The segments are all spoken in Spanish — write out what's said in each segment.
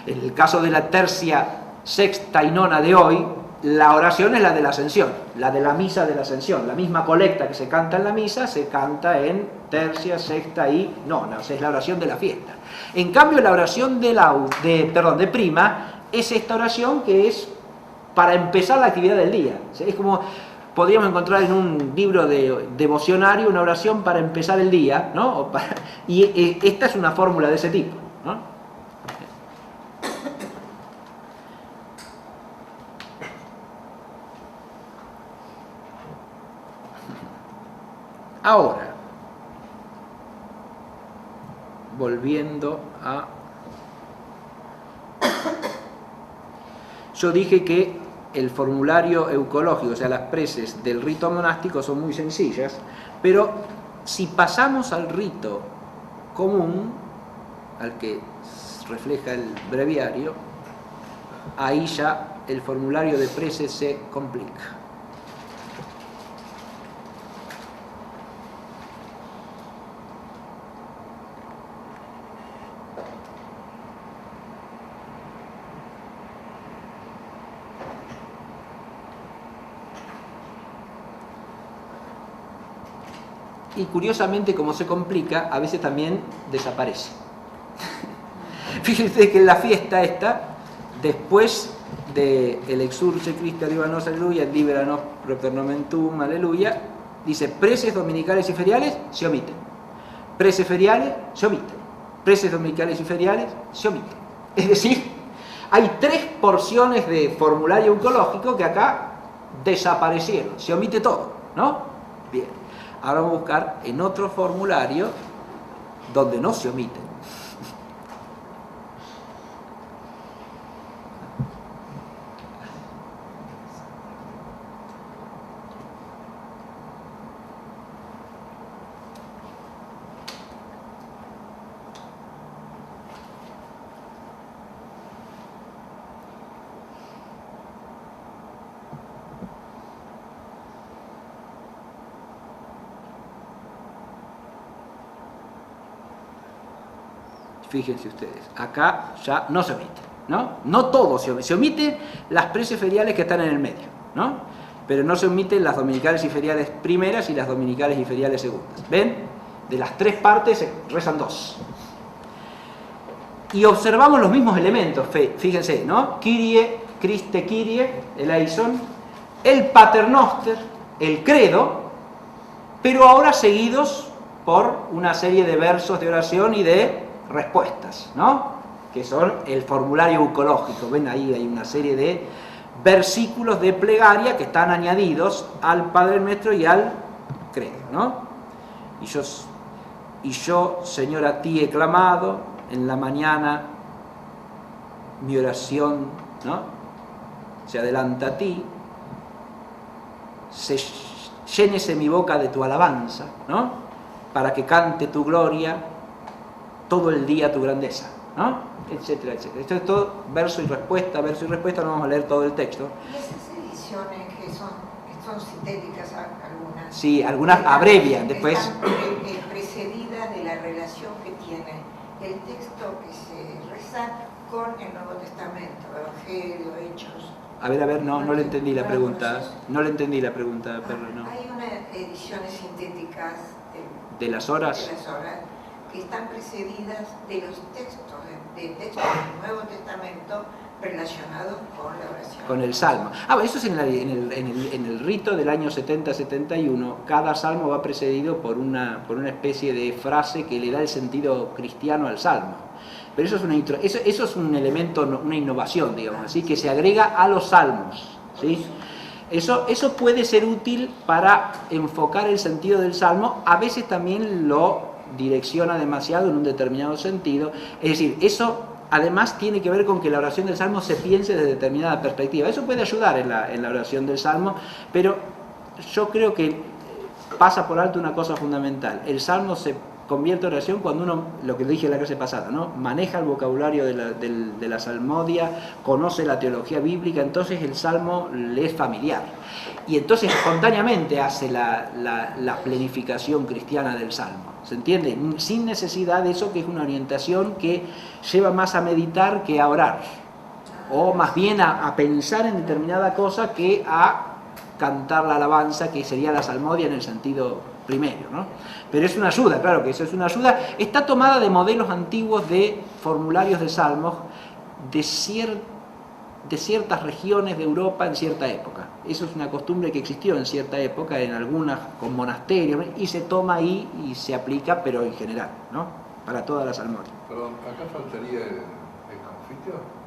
En el caso de la tercia, sexta y nona de hoy, la oración es la de la ascensión, la de la misa de la ascensión. La misma colecta que se canta en la misa se canta en tercia, sexta y nona, o sea, es la oración de la fiesta. En cambio, la oración de prima es esta oración que es para empezar la actividad del día. O sea, es como podríamos encontrar en un libro de devocionario una oración para empezar el día, ¿no? Y esta es una fórmula de ese tipo, ¿no? Ahora, volviendo a... Yo dije que el formulario eucológico, o sea, las preces del rito monástico son muy sencillas, pero si pasamos al rito común, al que refleja el breviario, ahí ya el formulario de preces se complica. Y curiosamente, como se complica, a veces también desaparece. Fíjense que en la fiesta esta, después de el exurge Christi adiuvanos, aleluya, liberanos propter nomen tuum, aleluya, dice preces dominicales y feriales, se omiten. Preces feriales, se omiten. Preces dominicales y feriales, se omiten. Es decir, hay 3 porciones de formulario oncológico que acá desaparecieron, se omite todo, ¿no? Bien. Ahora vamos a buscar en otro formulario donde no se omiten. Fíjense ustedes, acá ya no se omite, ¿no? No todo se omite. Se omiten las preces feriales que están en el medio, ¿no? Pero no se omiten las dominicales y feriales primeras y las dominicales y feriales segundas. ¿Ven? De las 3 partes se rezan 2. Y observamos los mismos elementos, fíjense, ¿no? Kyrie, Christe Kyrie, eleison, el paternoster, el credo, pero ahora seguidos por una serie de versos de oración y de respuestas, ¿no? Que son el formulario eucológico. Ven, ahí hay una serie de versículos de plegaria que están añadidos al Padre Nuestro y al credo, ¿no? Y yo, Señor, a ti he clamado, en la mañana mi oración, ¿no? Se adelanta a ti, llénese mi boca de tu alabanza, ¿no? Para que cante tu gloria todo el día, tu grandeza, ¿no? Etcétera, etcétera. Esto es todo verso y respuesta, no vamos a leer todo el texto. ¿Y esas ediciones que son sintéticas algunas? Sí, algunas abrevian, después... Están precedidas de la relación que tiene el texto que se reza con el Nuevo Testamento, Evangelio, Hechos. A ver, no le entendí la pregunta. No le entendí la pregunta, Perla, no. Hay unas ediciones sintéticas ¿De las horas? De las horas, que están precedidas de los textos, de textos del Nuevo Testamento relacionados con la oración. Con el Salmo. Bueno, eso es en el rito del año 70-71. Cada Salmo va precedido por una especie de frase que le da el sentido cristiano al Salmo. Pero eso es un elemento, una innovación, digamos así, que se agrega a los Salmos, ¿sí? Eso puede ser útil para enfocar el sentido del Salmo. A veces también lo direcciona demasiado en un determinado sentido. Es decir, eso además tiene que ver con que la oración del Salmo se piense desde determinada perspectiva. Eso puede ayudar en la oración del Salmo, pero yo creo que pasa por alto una cosa fundamental. El Salmo se convierte en oración cuando uno, lo que dije en la clase pasada, ¿no? Maneja el vocabulario de la salmodia, conoce la teología bíblica, entonces el Salmo le es familiar. Y entonces espontáneamente hace la planificación cristiana del Salmo. ¿Se entiende? Sin necesidad de eso, que es una orientación que lleva más a meditar que a orar, o más bien a pensar en determinada cosa que a cantar la alabanza, que sería la salmodia en el sentido primero, ¿no? Pero es una ayuda, claro que eso es una ayuda. Está tomada de modelos antiguos de formularios de salmos de ciertas regiones de Europa en cierta época. Eso es una costumbre que existió en cierta época, en algunas con monasterios, y se toma ahí y se aplica, pero en general, ¿no? Para toda la salmodia. Perdón, ¿acá faltaría el confitio?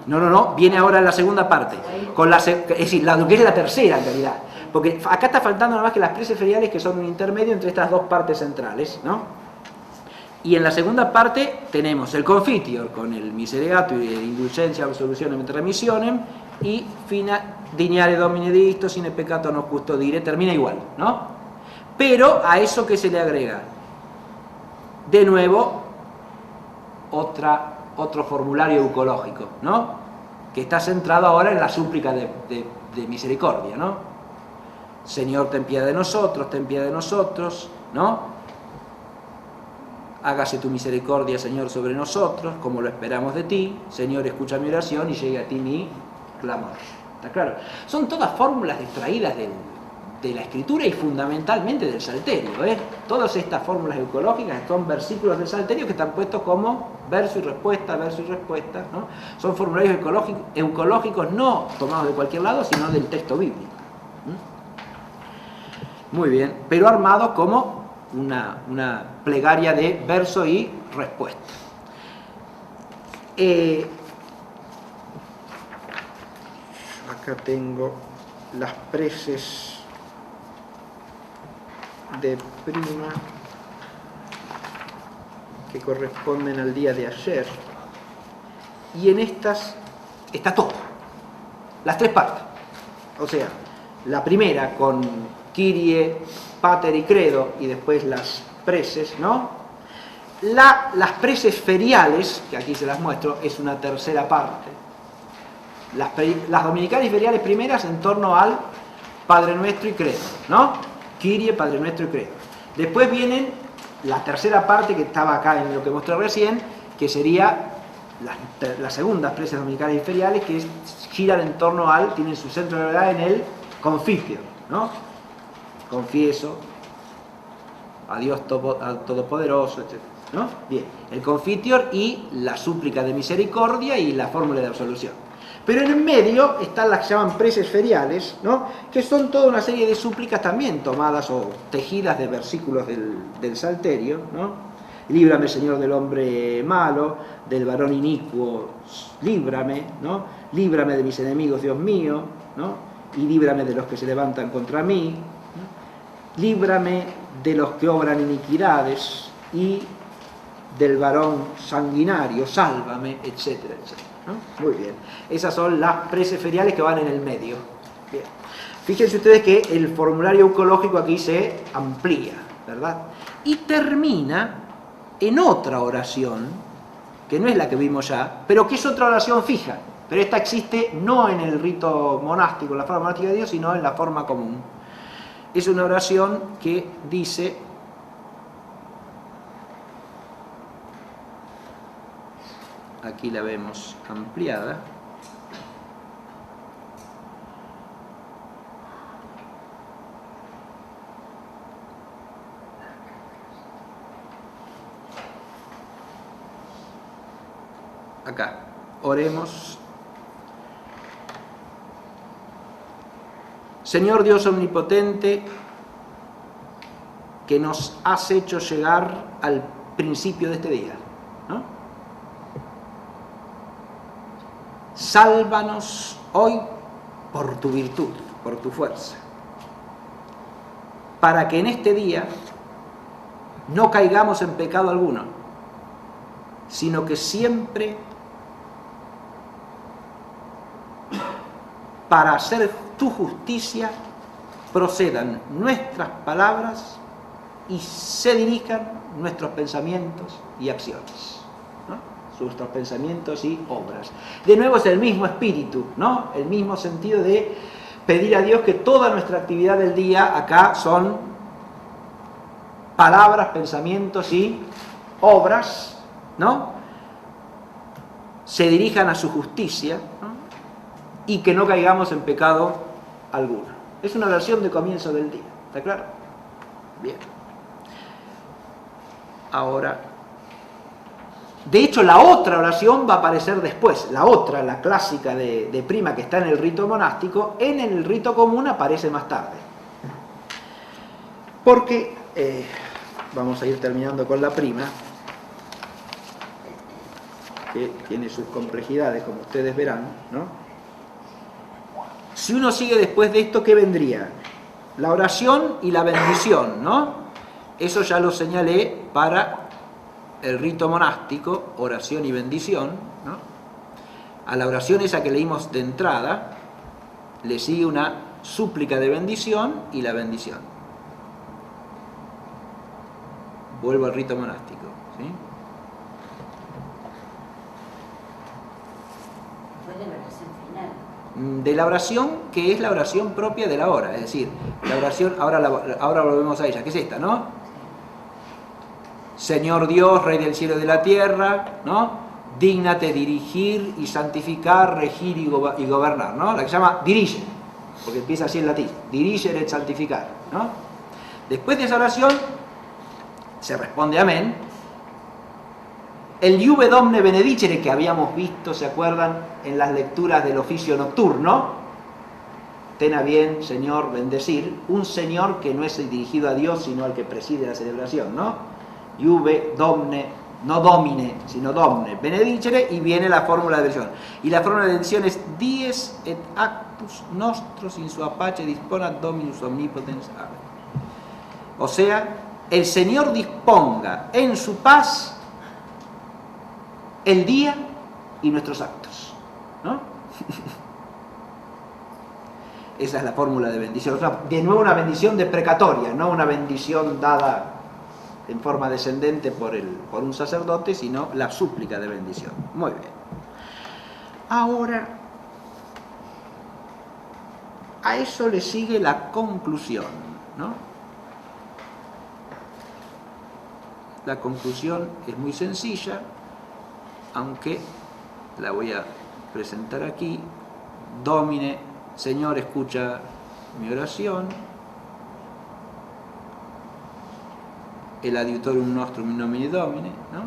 No, viene ahora la segunda parte, es decir, lo que es la tercera en realidad, porque acá está faltando nada más que las preces feriales, que son un intermedio entre estas dos partes centrales, ¿no? Y en la segunda parte tenemos el confitior con el misereato y indulgencia, absolucionem et remissionem, y fina dignare domine Disto, sine peccato nos custodire, termina igual, ¿no? Pero a eso que se le agrega, de nuevo, otro formulario eucológico, ¿no? Que está centrado ahora en la súplica de misericordia, ¿no? Señor, ten piedad de nosotros, ¿no? Hágase tu misericordia, Señor, sobre nosotros, como lo esperamos de ti. Señor, escucha mi oración y llegue a ti mi clamor. ¿Está claro? Son todas fórmulas extraídas de la Escritura y fundamentalmente del Salterio, ¿eh? Todas estas fórmulas eucológicas son versículos del Salterio que están puestos como verso y respuesta, ¿no? Son formularios eucológicos no tomados de cualquier lado, sino del texto bíblico. Muy bien, pero armados como una plegaria de verso y respuesta. Acá tengo las preces de prima que corresponden al día de ayer, y en estas está todo, las tres partes, o sea, la primera con Kyrie, Pater y Credo, y después las preces, ¿no? Las preces feriales, que aquí se las muestro, es una tercera parte. Las dominicales feriales primeras en torno al Padre Nuestro y Credo, ¿no? Kyrie, Padre Nuestro y Credo. Después vienen la tercera parte que estaba acá en lo que mostré recién, que sería las segundas preces dominicales y feriales, que giran en torno tienen su centro de gravedad en el confitio, ¿no? Confieso a Dios Todopoderoso, etc., ¿no? Bien, el confitior y la súplica de misericordia y la fórmula de absolución. Pero en el medio están las que se llaman preces feriales, ¿no? Que son toda una serie de súplicas también tomadas o tejidas de versículos del Salterio, ¿no? Líbrame, Señor, del hombre malo, del varón inicuo, líbrame, ¿no? Líbrame de mis enemigos, Dios mío, ¿no? Y líbrame de los que se levantan contra mí, ¿no? Líbrame de los que obran iniquidades y del varón sanguinario, sálvame, etcétera, etcétera, ¿no? Muy bien. Esas son las preces feriales que van en el medio. Bien. Fíjense ustedes que el formulario eucológico aquí se amplía, ¿verdad? Y termina en otra oración, que no es la que vimos ya, pero que es otra oración fija. Pero esta existe no en el rito monástico, en la forma monástica de Dios, sino en la forma común. Es una oración que dice: aquí la vemos ampliada. Acá, oremos. Señor Dios omnipotente, que nos has hecho llegar al principio de este día, ¿no? Sálvanos hoy por tu virtud, por tu fuerza, para que en este día no caigamos en pecado alguno, sino que siempre, para hacer tu justicia, procedan nuestras palabras y se dirijan nuestros pensamientos y acciones, ¿no? Nuestros pensamientos y obras. De nuevo es el mismo espíritu, ¿no? El mismo sentido de pedir a Dios que toda nuestra actividad del día acá son palabras, pensamientos y obras, ¿no? se dirijan a su justicia, ¿no? Y que no caigamos en pecado alguno. Es una oración de comienzo del día, ¿está claro? Bien. Ahora, de hecho, la otra oración va a aparecer después. La otra, la clásica de prima que está en el rito monástico, en el rito común aparece más tarde. Porque, vamos a ir terminando con la prima, que tiene sus complejidades, como ustedes verán, ¿no? Si uno sigue después de esto, ¿qué vendría? La oración y la bendición, ¿no? Eso ya lo señalé para el rito monástico, oración y bendición, ¿no? A la oración esa que leímos de entrada, le sigue una súplica de bendición y la bendición. Vuelvo al rito monástico, ¿sí? De la oración, que es la oración propia de la hora, es decir, la oración, ahora volvemos a ella, que es esta, ¿no? Señor Dios, Rey del cielo y de la tierra, ¿no? Dígnate dirigir y santificar, regir y gobernar, ¿no? La que se llama dirige, porque empieza así en latín, dirigere et santificar, ¿no? Después de esa oración, se responde amén. El Iuve Domne Benedicere que habíamos visto, ¿se acuerdan? En las lecturas del oficio nocturno. Ten a bien, Señor, bendecir. Un Señor que no es dirigido a Dios, sino al que preside la celebración, ¿no? Iuve Domne, no Domine, sino Domne Benedicere, y viene la fórmula de bendición. Y la fórmula de bendición es Dies et actus nostros in sua pace disponat Dominus omnipotens. O sea, el Señor disponga en su paz el día y nuestros actos, ¿no? Esa es la fórmula de bendición. O sea, de nuevo una bendición deprecatoria, no una bendición dada en forma descendente por un sacerdote, sino la súplica de bendición. Muy bien. Ahora, a eso le sigue la conclusión, ¿no? La conclusión es muy sencilla, aunque la voy a presentar aquí. Domine, Señor, escucha mi oración. El adiutorium nostrum in nomine Domine, ¿no?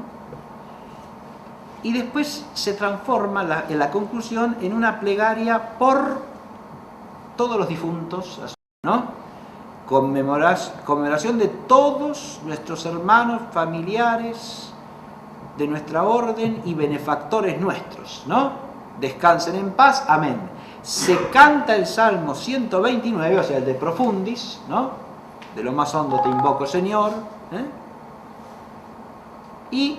Y después se transforma en la conclusión en una plegaria por todos los difuntos, ¿no? Conmemoración de todos nuestros hermanos, familiares, de nuestra orden y benefactores nuestros, ¿no? Descansen en paz, amén. Se canta el Salmo 129, o sea, el de Profundis, ¿no? De lo más hondo te invoco, Señor, ¿eh? Y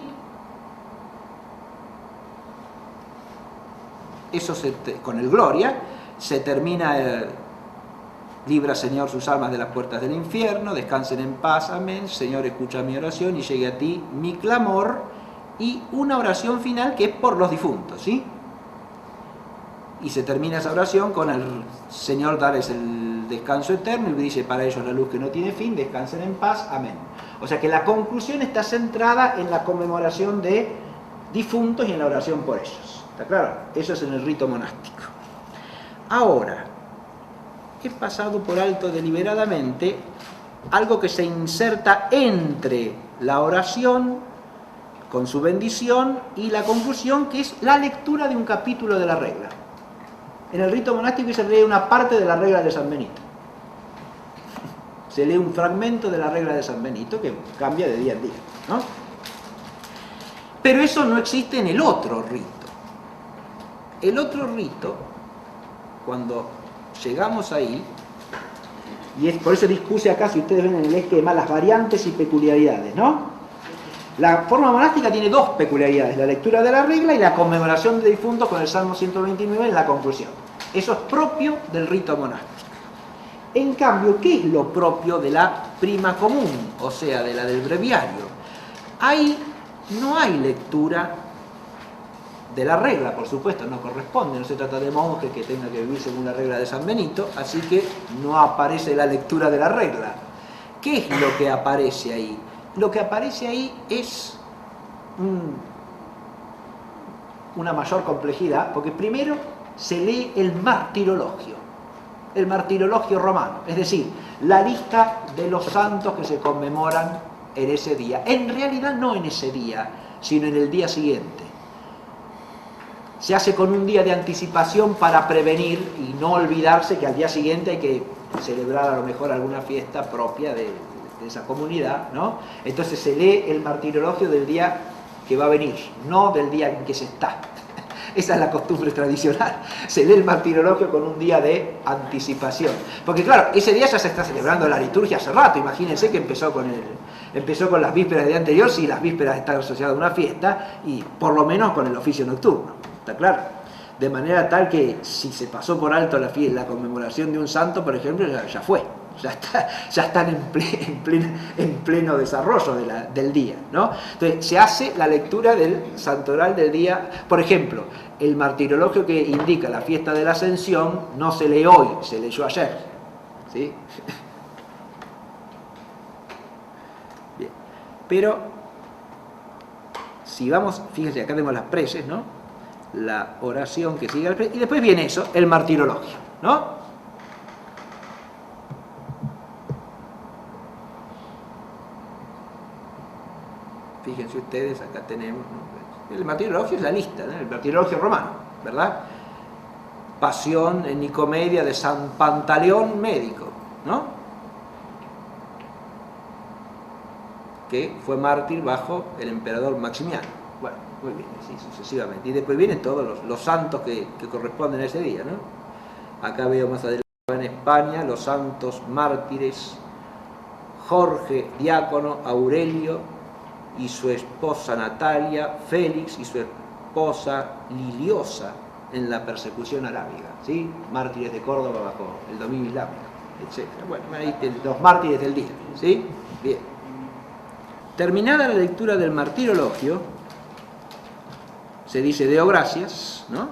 eso con el Gloria se termina libra, Señor, sus almas de las puertas del infierno, descansen en paz, amén. Señor, escucha mi oración y llegue a ti mi clamor. Y una oración final que es por los difuntos, ¿sí? Y se termina esa oración con el Señor darles el descanso eterno y dice, para ellos la luz que no tiene fin, descansen en paz, amén. O sea que la conclusión está centrada en la conmemoración de difuntos y en la oración por ellos. ¿Está claro? Eso es en el rito monástico. Ahora, he pasado por alto deliberadamente algo que se inserta entre la oración con su bendición y la conclusión, que es la lectura de un capítulo de la regla. En el rito monástico se lee una parte de la regla de San Benito. Se lee un fragmento de la regla de San Benito que cambia de día en día, ¿no? Pero eso no existe en el otro rito. El otro rito, cuando llegamos ahí, y es por eso dispuse acá, si ustedes ven en el esquema, las variantes y peculiaridades, ¿no? La forma monástica tiene dos peculiaridades, la lectura de la regla y la conmemoración de difuntos con el Salmo 129 en la conclusión. Eso es propio del rito monástico. En cambio, ¿qué es lo propio de la prima común? O sea, de la del breviario. Ahí no hay lectura de la regla, por supuesto, no corresponde, no se trata de monjes que tengan que vivir según la regla de San Benito, así que no aparece la lectura de la regla. ¿Qué es lo que aparece ahí? Lo que aparece ahí es una mayor complejidad, porque primero se lee el martirologio romano, es decir, la lista de los santos que se conmemoran en ese día. En realidad no en ese día, sino en el día siguiente. Se hace con un día de anticipación para prevenir y no olvidarse que al día siguiente hay que celebrar a lo mejor alguna fiesta propia de esa comunidad, ¿no? Entonces se lee el martirologio del día que va a venir, no del día en que se está. Esa es la costumbre tradicional. Se lee el martirologio con un día de anticipación. Porque claro, ese día ya se está celebrando la liturgia hace rato. Imagínense que empezó con las vísperas del día anterior, si las vísperas están asociadas a una fiesta, y por lo menos con el oficio nocturno. ¿Está claro? De manera tal que si se pasó por alto la conmemoración de un santo, por ejemplo, ya fue. Ya están en pleno desarrollo del día, ¿no? Entonces se hace la lectura del santoral del día. Por ejemplo, el martirologio que indica la fiesta de la Ascensión no se lee hoy, se leyó ayer, ¿sí? Bien. Pero si vamos, fíjense, acá tenemos las preces, ¿no? La oración que sigue al prece, y después viene eso, el martirologio, ¿no? Fíjense ustedes, acá tenemos, ¿no? El martirologio es la lista, ¿no? El martirologio romano, ¿verdad? Pasión en Nicomedia de San Pantaleón médico, ¿no? Que fue mártir bajo el emperador Maximiano. Bueno, muy bien, así sucesivamente. Y después vienen todos los santos que corresponden a ese día, ¿no? Acá veo más adelante en España los santos mártires Jorge, diácono, Aurelio y su esposa Natalia, Félix y su esposa Liliosa en la persecución arábiga, ¿sí? Mártires de Córdoba bajo el dominio islámico, etc. Bueno, ahí los mártires del día, ¿sí? Bien. Terminada la lectura del martirologio, se dice Deo gracias, ¿no?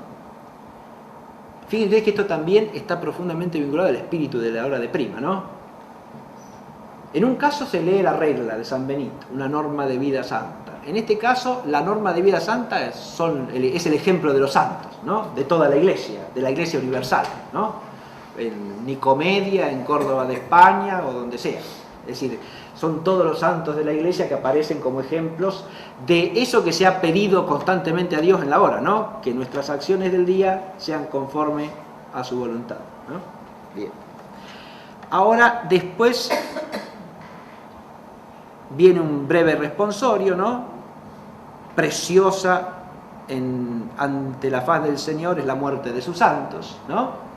Fíjense que esto también está profundamente vinculado al espíritu de la hora de prima, ¿no? En un caso se lee la regla de San Benito, una norma de vida santa. En este caso, la norma de vida santa es el ejemplo de los santos, ¿no? De toda la Iglesia, de la Iglesia universal, ¿no? En Nicomedia, en Córdoba de España o donde sea. Es decir, son todos los santos de la Iglesia que aparecen como ejemplos de eso que se ha pedido constantemente a Dios en la hora, ¿no? Que nuestras acciones del día sean conforme a su voluntad, ¿no? Bien. Ahora, después viene un breve responsorio, ¿no? Preciosa ante la faz del Señor es la muerte de sus santos, ¿no?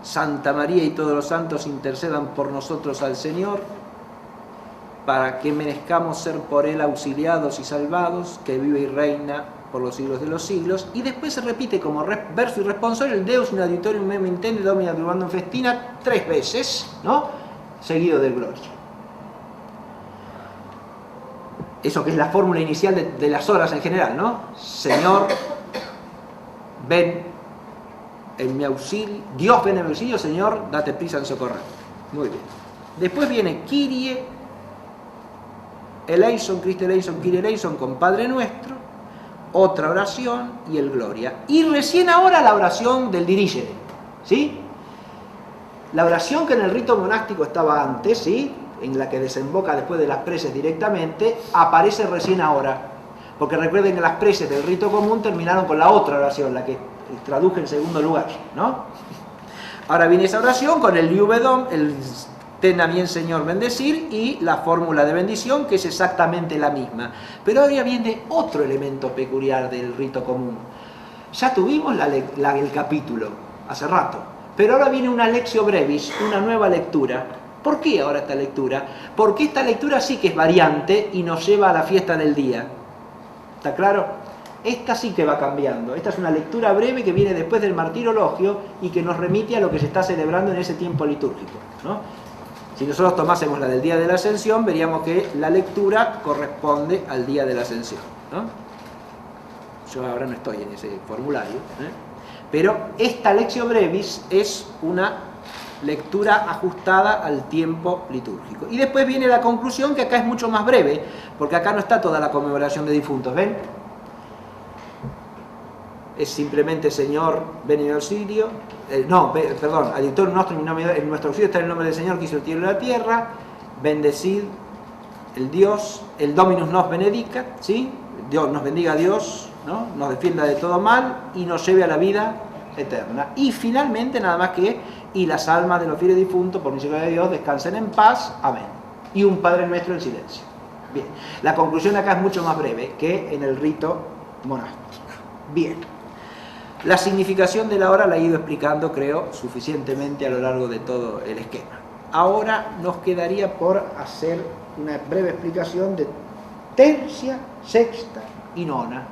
Santa María y todos los santos intercedan por nosotros al Señor, para que merezcamos ser por Él auxiliados y salvados, que vive y reina por los siglos de los siglos. Y después se repite como verso y responsorio el Deus in auditorium mem intende domina turbandum festina 3 veces, ¿no? Seguido del Gloria. Eso que es la fórmula inicial de las horas en general, ¿no? Señor, ven en mi auxilio, Dios ven en mi auxilio, Señor, date prisa en socorrer. Muy bien. Después viene Kyrie eleison, Christe eleison, Kyrie eleison con Padre Nuestro, otra oración y el Gloria. Y recién ahora la oración del Dirigere, ¿sí? La oración que en el rito monástico estaba antes, ¿sí? En la que desemboca después de las preces directamente, aparece recién ahora. Porque recuerden que las preces del rito común terminaron con la otra oración, la que traduje en segundo lugar, ¿no? Ahora viene esa oración con el Iuvedom, el ten a bien Señor bendecir y la fórmula de bendición, que es exactamente la misma. Pero ahora viene otro elemento peculiar del rito común. Ya tuvimos el capítulo hace rato, pero ahora viene una lectio brevis, una nueva lectura. ¿Por qué ahora esta lectura? Porque esta lectura sí que es variante y nos lleva a la fiesta del día. ¿Está claro? Esta sí que va cambiando. Esta es una lectura breve que viene después del martirologio y que nos remite a lo que se está celebrando en ese tiempo litúrgico, ¿no? Si nosotros tomásemos la del día de la Ascensión, veríamos que la lectura corresponde al día de la Ascensión, ¿no? Yo ahora no estoy en ese formulario, ¿eh? Pero esta lectio brevis es una lectura ajustada al tiempo litúrgico. Y después viene la conclusión, que acá es mucho más breve, porque acá no está toda la conmemoración de difuntos, ¿ven? Es simplemente Señor, ven en mi auxilio, perdón, adiutor nuestro, en nuestro auxilio está el nombre del Señor que hizo el cielo y la tierra, bendecid el Dios, el Dominus nos benedicat, ¿sí? Dios nos bendiga, Dios, ¿no? Nos defienda de todo mal y nos lleve a la vida eterna. Y finalmente, nada más que, y las almas de los fieles difuntos, por misericordia de Dios, descansen en paz, amén. Y un Padre Nuestro en silencio. Bien, la conclusión acá es mucho más breve que en el rito monástico. Bien, la significación de la hora la he ido explicando, creo, suficientemente a lo largo de todo el esquema. Ahora nos quedaría por hacer una breve explicación de tercia, sexta y nona.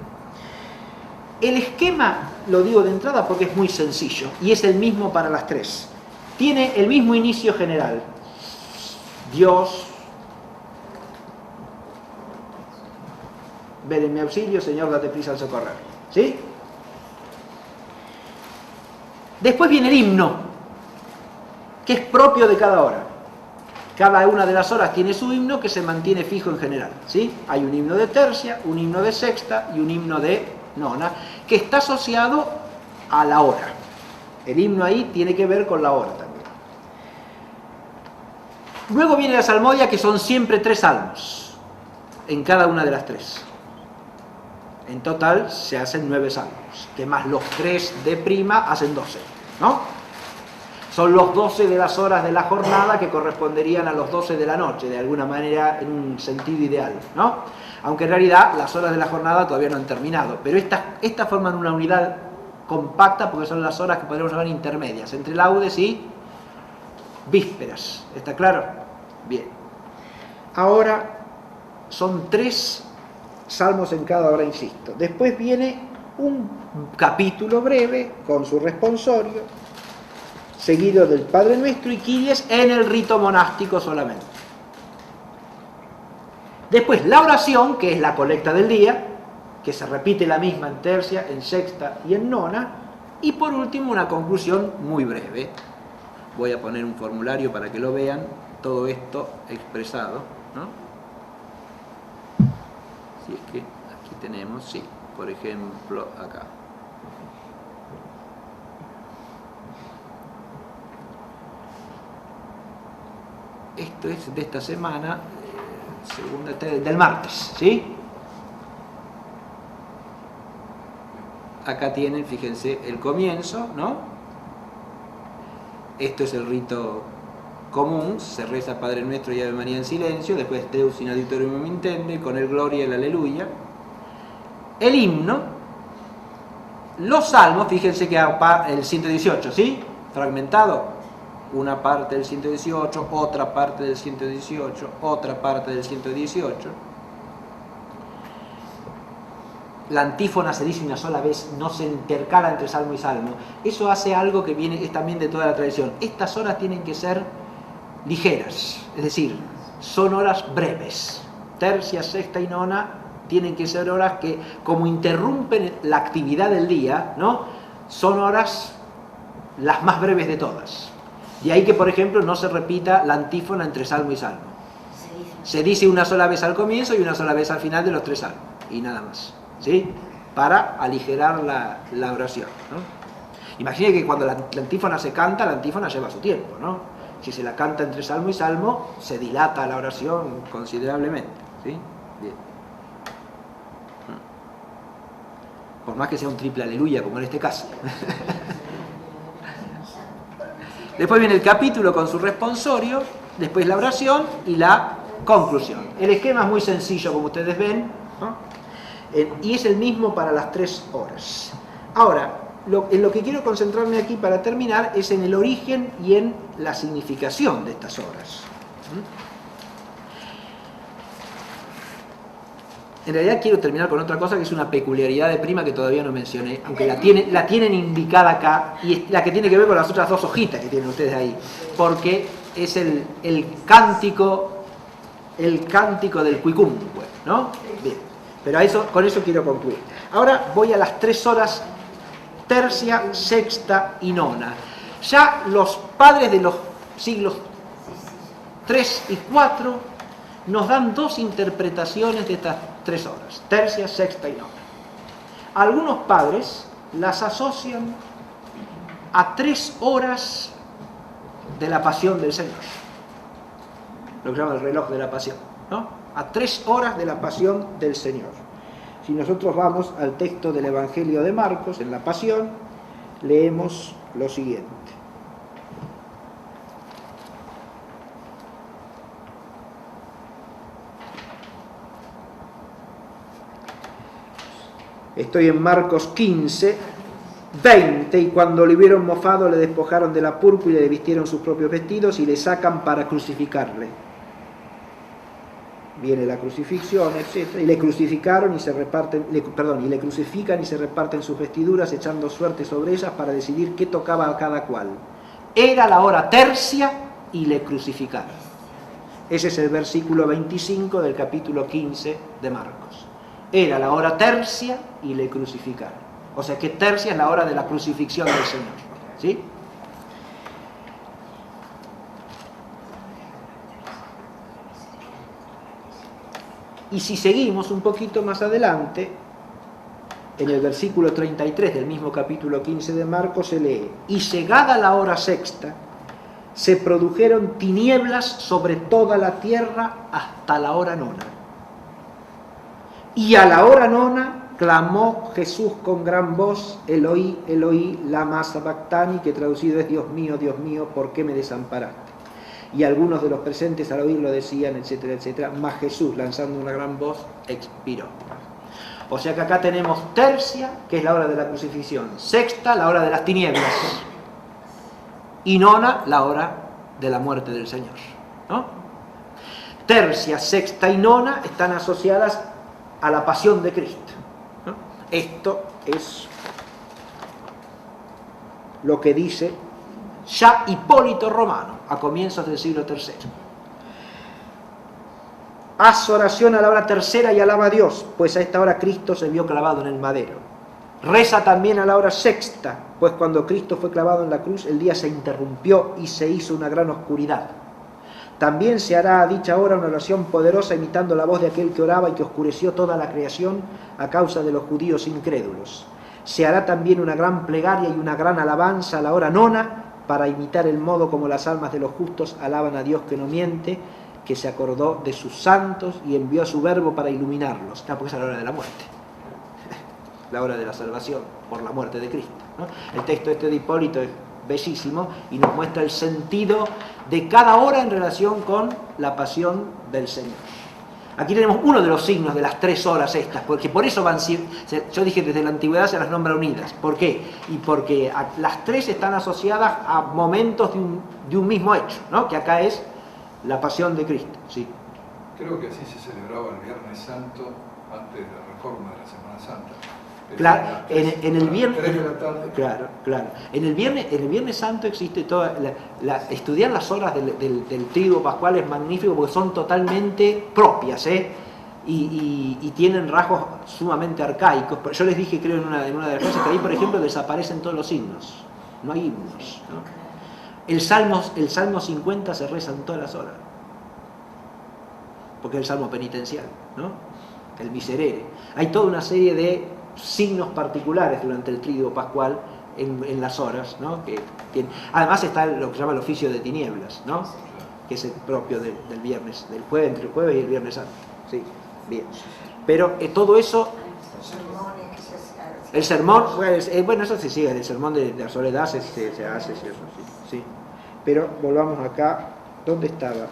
El esquema, lo digo de entrada porque es muy sencillo, y es el mismo para las tres. Tiene el mismo inicio general. Dios, ven en mi auxilio, Señor, date prisa al socorrer. ¿Sí? Después viene el himno, que es propio de cada hora. Cada una de las horas tiene su himno que se mantiene fijo en general. ¿Sí? Hay un himno de tercia, un himno de sexta y un himno de nona, que está asociado a la hora. El himno ahí tiene que ver con la hora también. Luego viene la salmodia, que son siempre 3 salmos, en cada una de las 3. En total se hacen 9 salmos, que más los 3 de prima hacen 12, ¿no? Son los 12 de las horas de la jornada que corresponderían a los 12 de la noche, de alguna manera, en un sentido ideal, ¿no? Aunque en realidad las horas de la jornada todavía no han terminado, pero estas forman una unidad compacta porque son las horas que podríamos llamar intermedias, entre laudes y vísperas. ¿Está claro? Bien. Ahora son 3 salmos en cada hora, insisto. Después viene un capítulo breve con su responsorio, seguido del Padre Nuestro y Kyries en el rito monástico solamente. Después la oración, que es la colecta del día, que se repite la misma en tercia, en sexta y en nona. Y por último una conclusión muy breve. Voy a poner un formulario para que lo vean, todo esto expresado, ¿no? Si es que aquí tenemos, sí, por ejemplo, acá. Esto es de esta semana, del martes, ¿sí? Acá tienen, fíjense, el comienzo, ¿no? Esto es el rito común, se reza Padre Nuestro y Ave María en silencio, después Deus in adiutorium intende, con el Gloria y el Aleluya. El himno, los salmos, fíjense que el 118, ¿sí? Fragmentado. Una parte del 118, otra parte del 118, otra parte del 118. La antífona se dice una sola vez, no se intercala entre salmo y salmo. Eso hace algo que es también de toda la tradición. Estas horas tienen que ser ligeras, es decir, son horas breves. Tercia, sexta y nona tienen que ser horas que, como interrumpen la actividad del día, ¿no? Son horas las más breves de todas. De ahí que, por ejemplo, no se repita la antífona entre salmo y salmo. Se dice una sola vez al comienzo y una sola vez al final de los 3 salmos, y nada más, ¿sí? Para aligerar la oración, ¿no? Imagine que cuando la antífona se canta, la antífona lleva su tiempo, ¿no? Si se la canta entre salmo y salmo, se dilata la oración considerablemente, ¿sí? Bien. Por más que sea un triple aleluya, como en este caso. Después viene el capítulo con su responsorio, después la oración y la conclusión. El esquema es muy sencillo, como ustedes ven, ¿no? Y es el mismo para las 3 horas. Ahora, en lo que quiero concentrarme aquí para terminar es en el origen y en la significación de estas horas. En realidad quiero terminar con otra cosa que es una peculiaridad de prima que todavía no mencioné, aunque la tienen indicada acá, y es la que tiene que ver con las otras 2 hojitas que tienen ustedes ahí, porque es el cántico del Cuicumque, ¿no? Bien, pero con eso quiero concluir. Ahora voy a las 3 horas tercia, sexta y nona. Ya los padres de los siglos 3 y 4, nos dan dos interpretaciones de estas 3 horas, tercia, sexta y nona. Algunos padres las asocian a 3 horas de la pasión del Señor, lo que llama el reloj de la pasión, ¿no? A 3 horas de la pasión del Señor. Si nosotros vamos al texto del Evangelio de Marcos, en la pasión, leemos lo siguiente. Estoy en Marcos 15, 20, y cuando le hubieron mofado le despojaron de la púrpura y le vistieron sus propios vestidos y le sacan para crucificarle. Viene la crucifixión, etc. Y le crucificaron y se reparten, y le crucifican y se reparten sus vestiduras echando suerte sobre ellas para decidir qué tocaba a cada cual. Era la hora tercia y le crucificaron. Ese es el versículo 25 del capítulo 15 de Marcos. Era la hora tercia y le crucificaron. O sea que tercia es la hora de la crucifixión del Señor, ¿sí? Y si seguimos un poquito más adelante, en el versículo 33 del mismo capítulo 15 de Marcos se lee: y llegada la hora sexta, se produjeron tinieblas sobre toda la tierra hasta la hora nona. Y a la hora nona clamó Jesús con gran voz: Eloí, Eloí, lama sabactani, que traducido es: Dios mío, ¿por qué me desamparaste? Y algunos de los presentes al oírlo decían, etcétera, etcétera. Mas Jesús, lanzando una gran voz, expiró. O sea que acá tenemos tercia, que es la hora de la crucifixión; sexta, la hora de las tinieblas; y nona, la hora de la muerte del Señor, ¿no? Tercia, sexta y nona están asociadas a la pasión de Cristo, ¿no? Esto es lo que dice ya Hipólito Romano a comienzos del siglo III. Haz oración a la hora tercera y alaba a Dios, pues a esta hora Cristo se vio clavado en el madero. Reza también a la hora sexta, pues cuando Cristo fue clavado en la cruz el día se interrumpió y se hizo una gran oscuridad. También se hará a dicha hora una oración poderosa imitando la voz de aquel que oraba y que oscureció toda la creación a causa de los judíos incrédulos. Se hará también una gran plegaria y una gran alabanza a la hora nona para imitar el modo como las almas de los justos alaban a Dios que no miente, que se acordó de sus santos y envió a su verbo para iluminarlos. Porque es la hora de la muerte, la hora de la salvación por la muerte de Cristo, ¿no? El texto este de Hipólito es bellísimo y nos muestra el sentido de cada hora en relación con la pasión del Señor. Aquí tenemos uno de los signos de las 3 horas estas, porque por eso van, yo dije desde la antigüedad se las nombra unidas. ¿Por qué? Y porque las 3 están asociadas a momentos de un mismo hecho, ¿no? Que acá es la pasión de Cristo, ¿sí? Creo que así se celebraba el Viernes Santo antes de la reforma de la Semana Santa. Claro, en el viernes, 3 de la tarde. Claro. En el Viernes Santo existe toda estudiar las horas del Triduo Pascual es magnífico porque son totalmente propias, y tienen rasgos sumamente arcaicos. Yo les dije, creo, en una de las cosas que ahí, por ejemplo, desaparecen todos los himnos, no hay himnos, ¿no? El Salmo 50 se reza en todas las horas, porque es el Salmo penitencial, ¿no? El Miserere. Hay toda una serie de signos particulares durante el Triduo Pascual en las horas, ¿no? Además está lo que se llama el oficio de tinieblas, ¿no? Que es el propio del viernes, del jueves, entre el jueves y el Viernes Santo. Sí, bien. Pero todo eso, el sermón, bueno, eso se sigue, el sermón de la soledad se hace, sí. Pero volvamos acá, ¿dónde estaba?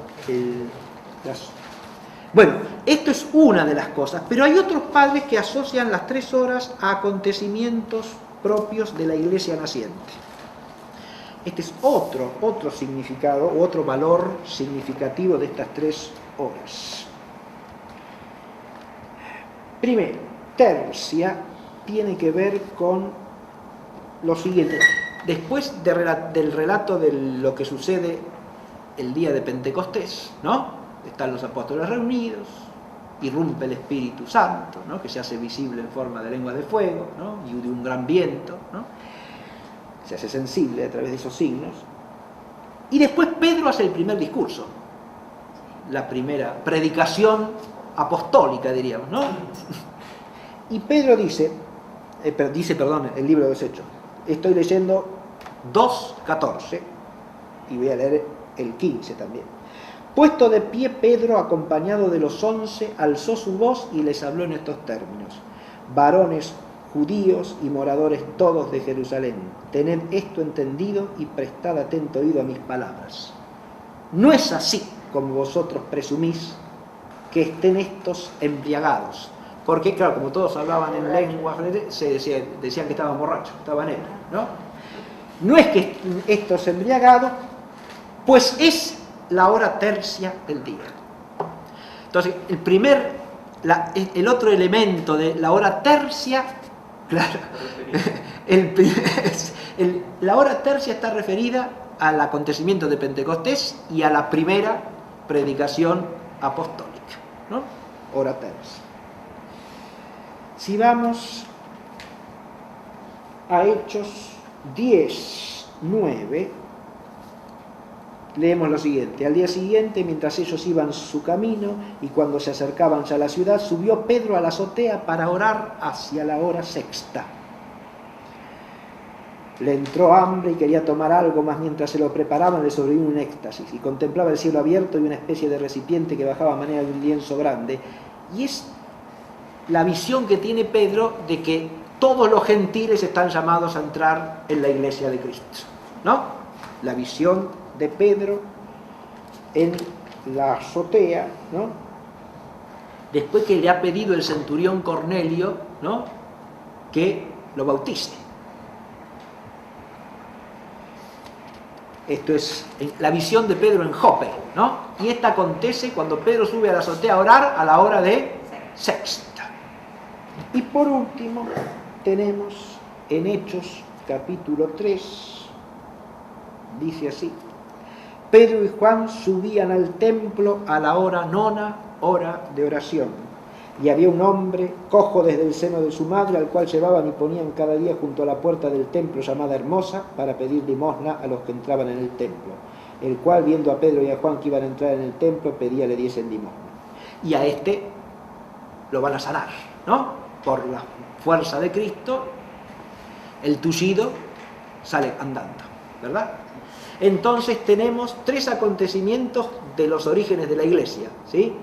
Bueno, esto es una de las cosas, pero hay otros padres que asocian las 3 horas a acontecimientos propios de la iglesia naciente. Este es otro significado, otro valor significativo de estas 3 horas. Primero, tercia tiene que ver con lo siguiente. Después del relato de lo que sucede el día de Pentecostés, ¿no? Están los apóstoles reunidos, irrumpe el Espíritu Santo, ¿no? Que se hace visible en forma de lengua de fuego, ¿no? Y de un gran viento, ¿no? Se hace sensible a través de esos signos. Y después Pedro hace el primer discurso, la primera predicación apostólica, diríamos, ¿no? Y Pedro dice, el libro de los Hechos, estoy leyendo 2:14 y voy a leer el 15 también. Puesto de pie Pedro, acompañado de los 11, alzó su voz y les habló en estos términos: varones judíos y moradores todos de Jerusalén, tened esto entendido y prestad atento oído a mis palabras. No es así como vosotros presumís que estén estos embriagados, porque claro, como todos hablaban en lenguas, se decían que estaban borrachos, estaban ebrios, ¿no? No es que estén estos embriagados, pues es la hora tercia del día. Entonces, el otro elemento de la hora tercia, claro, la hora tercia está referida al acontecimiento de Pentecostés y a la primera predicación apostólica, ¿no? Hora tercia. Si vamos a Hechos 10:9, leemos lo siguiente: al día siguiente, mientras ellos iban su camino y cuando se acercaban ya a la ciudad, subió Pedro a la azotea para orar hacia la hora sexta. Le entró hambre y quería tomar algo, mas mientras se lo preparaban le sobrevino un éxtasis y contemplaba el cielo abierto y una especie de recipiente que bajaba a manera de un lienzo grande. Y es la visión que tiene Pedro de que todos los gentiles están llamados a entrar en la iglesia de Cristo, ¿no? La visión de Pedro en la azotea, ¿no? Después que le ha pedido el centurión Cornelio, ¿no?, que lo bautice. Esto es la visión de Pedro en Jope, ¿no? Y esta acontece cuando Pedro sube a la azotea a orar a la hora de sexta. Y por último tenemos en Hechos capítulo 3, dice así: Pedro y Juan subían al templo a la hora nona, hora de oración. Y había un hombre cojo desde el seno de su madre, al cual llevaban y ponían cada día junto a la puerta del templo llamada Hermosa, para pedir limosna a los que entraban en el templo. El cual, viendo a Pedro y a Juan que iban a entrar en el templo, pedía le diesen limosna. Y a este lo van a sanar, ¿no? Por la fuerza de Cristo, el tullido sale andando, ¿verdad? Entonces tenemos 3 acontecimientos de los orígenes de la iglesia, ¿sí?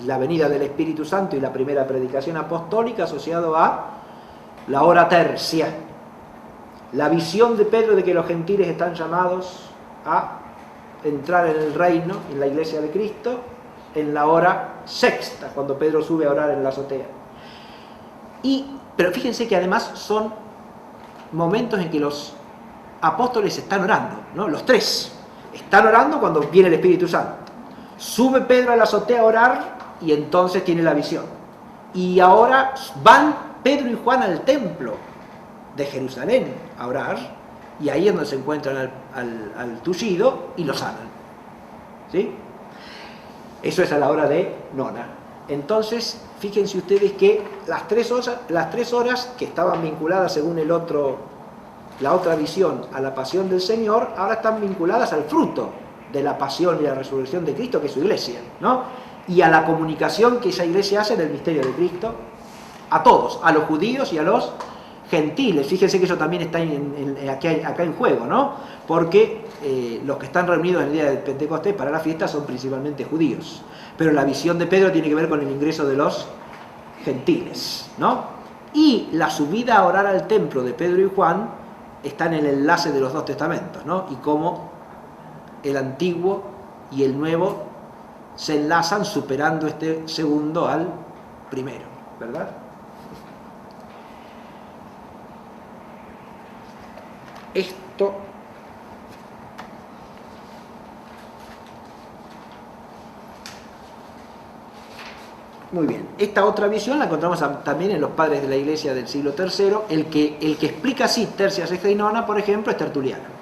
La venida del Espíritu Santo y la primera predicación apostólica, asociado a la hora tercia. La visión de Pedro de que los gentiles están llamados a entrar en el reino, en la iglesia de Cristo, en la hora sexta, cuando Pedro sube a orar en la azotea. Pero fíjense que además son momentos en que los apóstoles están orando, ¿no? Los 3 están orando cuando viene el Espíritu Santo. Sube Pedro a la azotea a orar y entonces tiene la visión. Y ahora van Pedro y Juan al templo de Jerusalén a orar, y ahí es donde se encuentran al tullido y lo sanan, ¿sí? Eso es a la hora de nona. Entonces, fíjense ustedes que las tres horas que estaban vinculadas según la otra visión a la pasión del Señor, ahora están vinculadas al fruto de la pasión y la resurrección de Cristo, que es su iglesia, ¿no? Y a la comunicación que esa iglesia hace del misterio de Cristo a todos, a los judíos y a los gentiles. Fíjense que eso también está acá en juego, ¿no? Porque los que están reunidos en el día de Pentecostés para la fiesta son principalmente judíos, pero la visión de Pedro tiene que ver con el ingreso de los gentiles, ¿no? Y la subida a orar al templo de Pedro y Juan está en el enlace de los 2 testamentos, ¿no? Y cómo el antiguo y el nuevo se enlazan, superando este segundo al primero, ¿verdad? Esto muy bien. Esta otra visión la encontramos también en los padres de la Iglesia del siglo III. El que explica así tercia, sexta y nona, por ejemplo, es Tertuliano.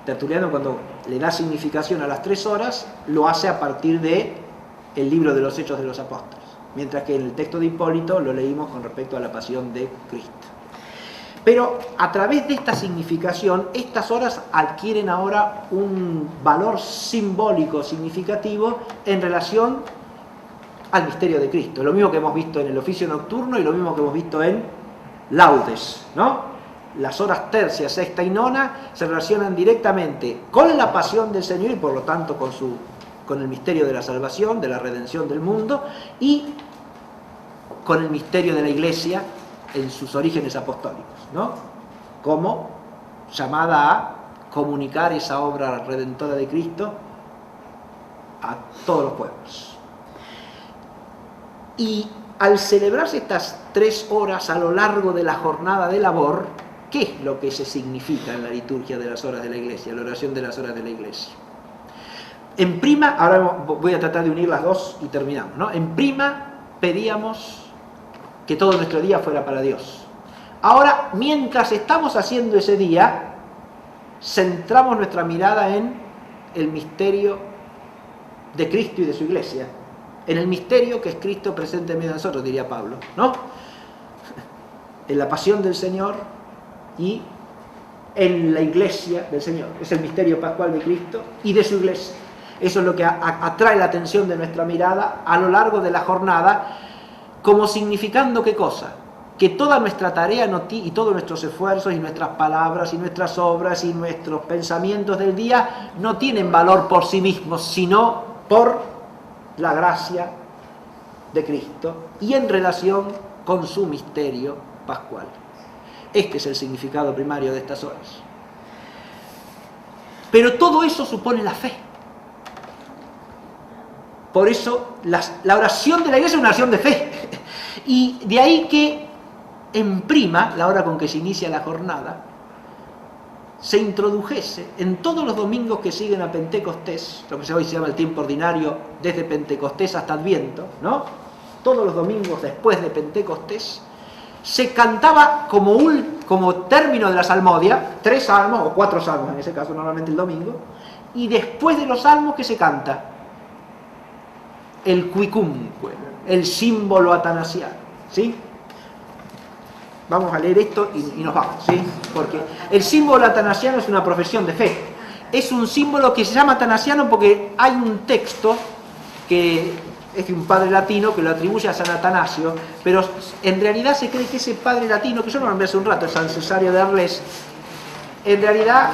Tertuliano, cuando le da significación a las 3 horas, lo hace a partir de el libro de los Hechos de los Apóstoles, mientras que en el texto de Hipólito lo leímos con respecto a la pasión de Cristo. Pero a través de esta significación, estas horas adquieren ahora un valor simbólico significativo en relación al misterio de Cristo. Lo mismo que hemos visto en el oficio nocturno y lo mismo que hemos visto en laudes, ¿no? Las horas tercia, sexta y nona se relacionan directamente con la pasión del Señor y por lo tanto con el misterio de la salvación, de la redención del mundo y con el misterio de la Iglesia en sus orígenes apostólicos, ¿no? Como llamada a comunicar esa obra redentora de Cristo a todos los pueblos. Y al celebrarse estas 3 horas a lo largo de la jornada de labor, ¿qué es lo que se significa en la liturgia de las horas de la Iglesia, la oración de las horas de la Iglesia? En prima, ahora voy a tratar de unir las dos y terminamos, ¿no? En prima pedíamos que todo nuestro día fuera para Dios. Ahora, mientras estamos haciendo ese día, centramos nuestra mirada en el misterio de Cristo y de su Iglesia, en el misterio que es Cristo presente en medio de nosotros, diría Pablo, ¿no? En la pasión del Señor y en la Iglesia del Señor. Es el misterio pascual de Cristo y de su Iglesia. Eso es lo que atrae la atención de nuestra mirada a lo largo de la jornada, como significando ¿qué cosa? Que toda nuestra tarea y todos nuestros esfuerzos y nuestras palabras y nuestras obras y nuestros pensamientos del día no tienen valor por sí mismos, sino por la gracia de Cristo y en relación con su misterio pascual. Este es el significado primario de estas horas. Pero todo eso supone la fe. Por eso la oración de la Iglesia es una oración de fe. Y de ahí que en prima, la hora con que se inicia la jornada, se introdujese en todos los domingos que siguen a Pentecostés, lo que hoy se llama el tiempo ordinario, desde Pentecostés hasta Adviento, ¿no? Todos los domingos después de Pentecostés, se cantaba como término de la salmodia, 3 salmos o 4 salmos en ese caso, normalmente el domingo, y después de los salmos, ¿qué se canta? El cuicumque, el símbolo atanasiano, ¿sí? Vamos a leer esto y nos vamos, ¿sí? Porque el símbolo atanasiano es una profesión de fe. Es un símbolo que se llama atanasiano porque hay un texto que es de un padre latino que lo atribuye a San Atanasio, pero en realidad se cree que ese padre latino, que yo lo nombré hace un rato, San Cesario de Arles, en realidad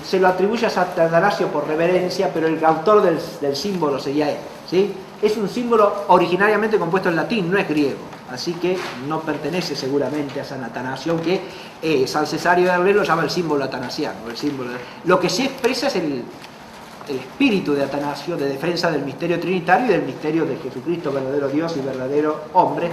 se lo atribuye a San Atanasio por reverencia, pero el autor del símbolo sería él, ¿sí? Es un símbolo originariamente compuesto en latín, no es griego, así que no pertenece seguramente a San Atanasio, aunque San Cesario de Arles lo llama el símbolo atanasiano. Lo que sí expresa es el espíritu de Atanasio, de defensa del misterio trinitario y del misterio de Jesucristo, verdadero Dios y verdadero hombre.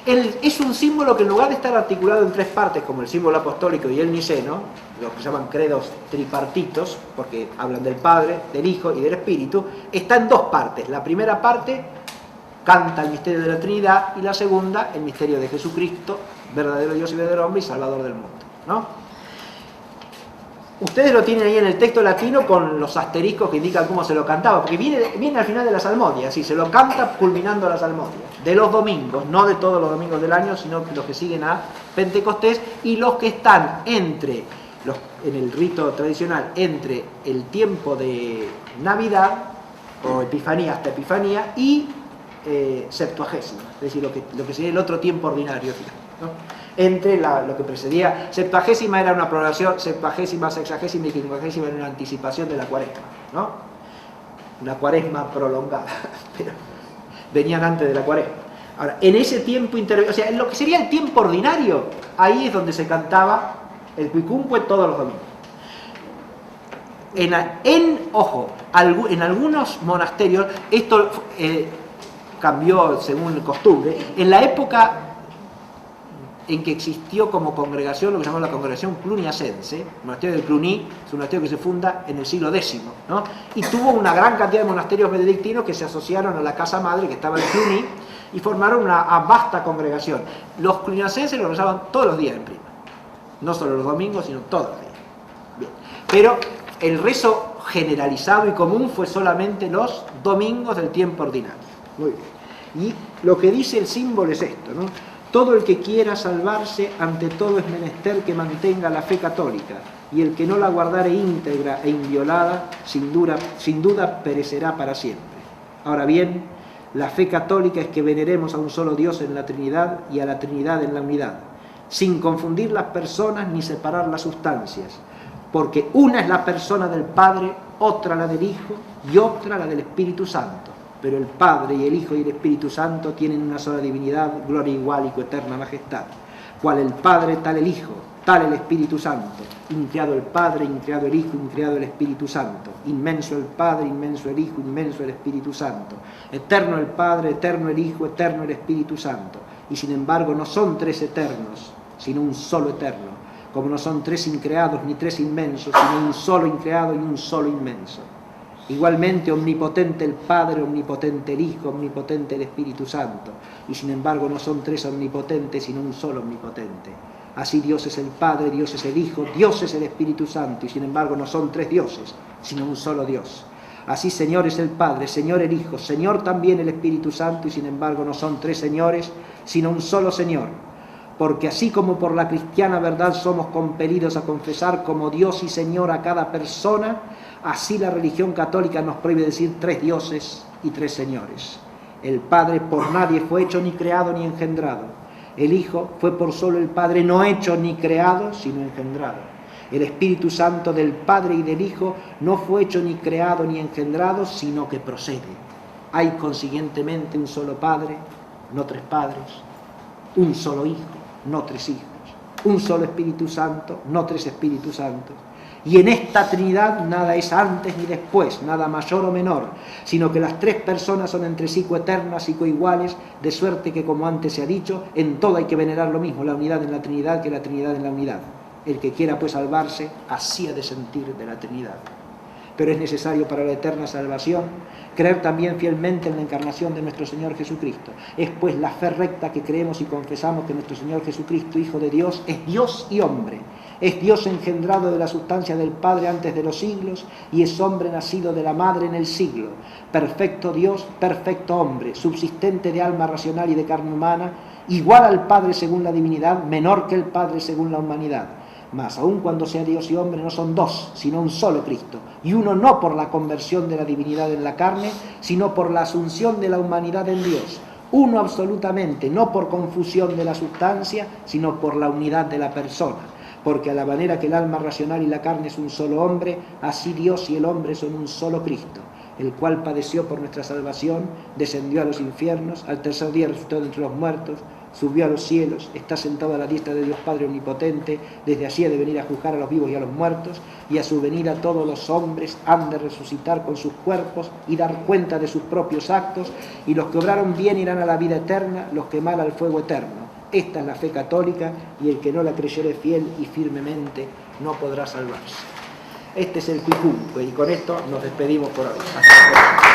Es un símbolo que en lugar de estar articulado en 3 partes, como el símbolo apostólico y el niceno, los que se llaman credos tripartitos, porque hablan del Padre, del Hijo y del Espíritu, está en 2 partes. La primera parte canta el misterio de la Trinidad y la segunda, el misterio de Jesucristo, verdadero Dios y verdadero hombre y Salvador del mundo, ¿no? Ustedes lo tienen ahí en el texto latino con los asteriscos que indican cómo se lo cantaba, porque viene al final de la salmodia, así se lo canta culminando la salmodia, de los domingos, no de todos los domingos del año, sino los que siguen a Pentecostés y los que están en el rito tradicional, entre el tiempo de Navidad, o Epifanía hasta Epifanía, y Septuagésima, es decir, lo que sería el otro tiempo ordinario, ¿no? Entre lo que precedía Septuagésima era una prolongación, Septuagésima, Sexagésima y Quincuagésima era una anticipación de la Cuaresma, ¿no? Una Cuaresma prolongada, pero venían antes de la Cuaresma. Ahora, en ese tiempo intermedio, o sea, en lo que sería el tiempo ordinario, ahí es donde se cantaba el cuicumque todos los domingos. En algunos monasterios, esto cambió según costumbre, en la época en que existió como congregación lo que se llamó la congregación cluniacense, el monasterio de Cluny, es un monasterio que se funda en el siglo X, ¿no? Y tuvo una gran cantidad de monasterios benedictinos que se asociaron a la casa madre que estaba en Cluny y formaron una vasta congregación. Los cluniacenses lo rezaban todos los días en prima, no solo los domingos, sino todos los días. Bien. Pero el rezo generalizado y común fue solamente los domingos del tiempo ordinario. Muy bien. Y lo que dice el símbolo es esto, ¿no? Todo el que quiera salvarse, ante todo es menester que mantenga la fe católica, y el que no la guardare íntegra e inviolada, sin duda perecerá para siempre. Ahora bien, la fe católica es que veneremos a un solo Dios en la Trinidad y a la Trinidad en la unidad, sin confundir las personas ni separar las sustancias, porque una es la persona del Padre, otra la del Hijo y otra la del Espíritu Santo. Pero el Padre y el Hijo y el Espíritu Santo tienen una sola divinidad, gloria igual y coeterna majestad. Cual el Padre, tal el Hijo, tal el Espíritu Santo. Increado el Padre, increado el Hijo, increado el Espíritu Santo. Inmenso el Padre, inmenso el Hijo, inmenso el Espíritu Santo. Eterno el Padre, eterno el Hijo, eterno el Espíritu Santo. Y sin embargo no son tres eternos, sino un solo eterno. Como no son tres increados ni tres inmensos, sino un solo increado y un solo inmenso. Igualmente omnipotente el Padre, omnipotente el Hijo, omnipotente el Espíritu Santo, y sin embargo no son tres omnipotentes, sino un solo omnipotente. Así Dios es el Padre, Dios es el Hijo, Dios es el Espíritu Santo, y sin embargo no son tres dioses, sino un solo Dios. Así Señor es el Padre, Señor el Hijo, Señor también el Espíritu Santo, y sin embargo no son tres señores, sino un solo Señor. Porque así como por la cristiana verdad somos compelidos a confesar como Dios y Señor a cada persona, así la religión católica nos prohíbe decir tres dioses y tres señores. El Padre por nadie fue hecho ni creado ni engendrado. El Hijo fue por solo el Padre no hecho ni creado, sino engendrado. El Espíritu Santo del Padre y del Hijo no fue hecho ni creado ni engendrado, sino que procede. Hay consiguientemente un solo Padre, no tres padres, un solo Hijo, no tres hijos, un solo Espíritu Santo, no tres Espíritus Santos. Y en esta Trinidad nada es antes ni después, nada mayor o menor, sino que las tres personas son entre sí coeternas y coiguales, de suerte que, como antes se ha dicho, en todo hay que venerar lo mismo, la unidad en la Trinidad que la Trinidad en la unidad. El que quiera pues salvarse, así ha de sentir de la Trinidad. Pero es necesario para la eterna salvación creer también fielmente en la encarnación de nuestro Señor Jesucristo. Es pues la fe recta que creemos y confesamos que nuestro Señor Jesucristo, Hijo de Dios, es Dios y hombre. Es Dios engendrado de la sustancia del Padre antes de los siglos y es hombre nacido de la Madre en el siglo. Perfecto Dios, perfecto hombre, subsistente de alma racional y de carne humana, igual al Padre según la divinidad, menor que el Padre según la humanidad. Mas aun cuando sea Dios y hombre no son dos, sino un solo Cristo, y uno no por la conversión de la divinidad en la carne, sino por la asunción de la humanidad en Dios. Uno absolutamente, no por confusión de la sustancia, sino por la unidad de la persona. Porque a la manera que el alma racional y la carne es un solo hombre, así Dios y el hombre son un solo Cristo, el cual padeció por nuestra salvación, descendió a los infiernos, al tercer día resucitó de entre los muertos, subió a los cielos, está sentado a la diestra de Dios Padre Omnipotente, desde allí ha de venir a juzgar a los vivos y a los muertos, y a su venida todos los hombres han de resucitar con sus cuerpos y dar cuenta de sus propios actos, y los que obraron bien irán a la vida eterna, los que mal al fuego eterno. Esta es la fe católica, y el que no la creyere fiel y firmemente no podrá salvarse. Este es el Quicunque, y con esto nos despedimos por hoy. Hasta luego.